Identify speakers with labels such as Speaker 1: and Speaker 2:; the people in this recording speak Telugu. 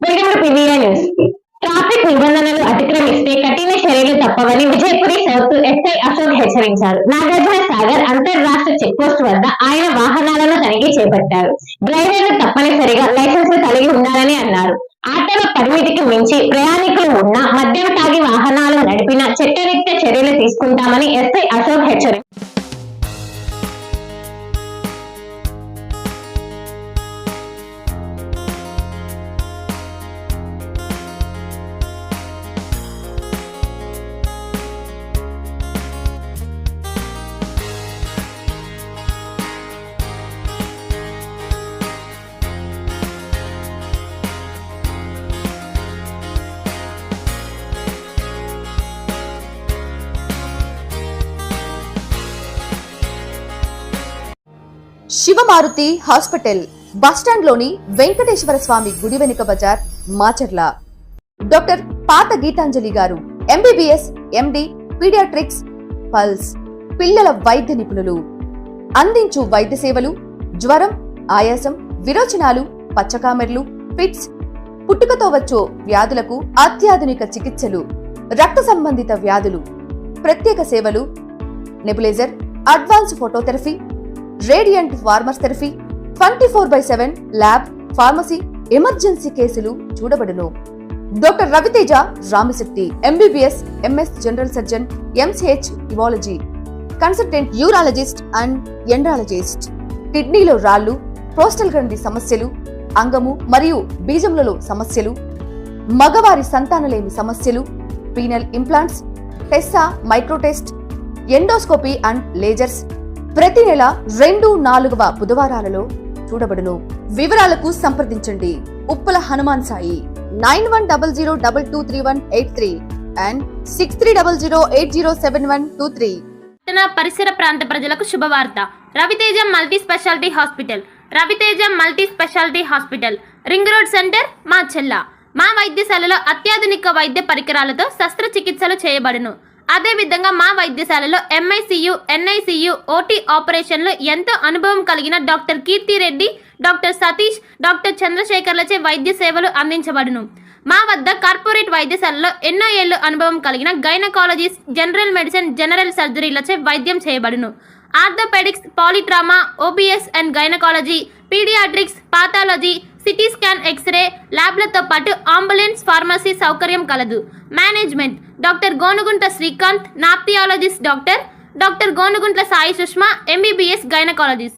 Speaker 1: Welcome to PVR news. Traffic నిబంధనలు అతిక్రమిస్తే కఠిన చర్యలు తప్పవని విజయపురి సౌత్ ఎస్ఐ అశోక్ హెచ్చరించారు. నాగార్జున సాగర్ అంతర్రాష్ట్ర చెక్పోస్ట్ వద్ద ఆయన వాహనాలను తనిఖీ చేపట్టారు. డ్రైవర్లు తప్పనిసరిగా లైసెన్స్ కలిగి ఉండాలని అన్నారు. ఆటోల పరిమితికి మించి ప్రయాణికులు ఉన్నా మద్యం తాగి వాహనాలు నడిపినా చట్టరీత్యా చర్యలు తీసుకుంటామని ఎస్ఐ అశోక్ హెచ్చరించారు.
Speaker 2: శివమారుతి హాస్పిటల్ బస్టాండ్ లోని వెంకటేశ్వర స్వామి గుడి వెనుక బజార్ మాచర్ల. డాక్టర్ పాత గీతాంజలి గారు ఎంబీబీఎస్ ఎండి పీడియాట్రిక్స్ పల్స్ పిల్లల వైద్య నిపుణులు. అందించు వైద్య సేవలు జ్వరం, ఆయాసం, విరోచనాలు, పచ్చకామెర్లు, ఫిట్స్, పుట్టుకతో వచ్చే వ్యాధులకు అత్యాధునిక చికిత్సలు, రక్త సంబంధిత వ్యాధులు, ప్రత్యేక సేవలు, nebulizer, advance phototherapy, radiant warmer therapy, 24/7 lab, pharmacy, emergency కేసులు చూడబడును. Doctor Raviteja Ramisetti MBBS MS general surgeon, MCH ఇవాలజీ, కన్సల్టెంట్ యూరాలజిస్ట్ అండ్ ఎండ్రాలజిస్ట్. కిడ్నీలో రాళ్లు, ప్రోస్టల్ గ్రంథి సమస్యలు, అంగము మరియు బీజములలో సమస్యలు, మగవారి సంతానలేమి సమస్యలు, penile implants, TESA, micro TESE, endoscopy and lasers ప్రతి నెల 2, 4వ బుధవారాలలో చూడబడును. వివరాలకు సంప్రదించండి. ఉప్పల హనుమాన్ సాయి 9100223183 అండ్ 6300807123.
Speaker 3: పరిసర ప్రాంత ప్రజలకు శుభవార్త. Raviteja multi speciality hospital. Raviteja multi speciality hospital, ring road centre, Macherla. మా వైద్యశాలలో అత్యాధునిక వైద్య పరికరాలతో శస్త్రచికిత్సలు చేయబడును. అదేవిధంగా మా వైద్యశాలలో ఎంఐసియు, ఎన్ఐసియు, ఓటీ ఆపరేషన్లు ఎంతో అనుభవం కలిగిన doctor Keerthi Reddy, doctor Satish, doctor చంద్రశేఖర్లచే వైద్య సేవలు అందించబడును. మా వద్ద కార్పొరేట్ వైద్యశాలలో ఎన్నో ఏళ్లు అనుభవం కలిగిన గైనకాలజిస్ట్, జనరల్ మెడిసిన్, జనరల్ సర్జరీలచే వైద్యం చేయబడును. Orthopaedics, polytrauma, OBS and gynaecology, paediatrics, pathology, CT scan, x ray ల్యాబ్లతో పాటు అంబులెన్స్, ఫార్మసీ సౌకర్యం కలదు. మేనేజ్మెంట్ డాక్టర్ గోనుగుంట శ్రీకాంత్, నాప్థియాలజిస్ట్ doctor Gonuguntla Sai Sushma, MBBS gynaecologist.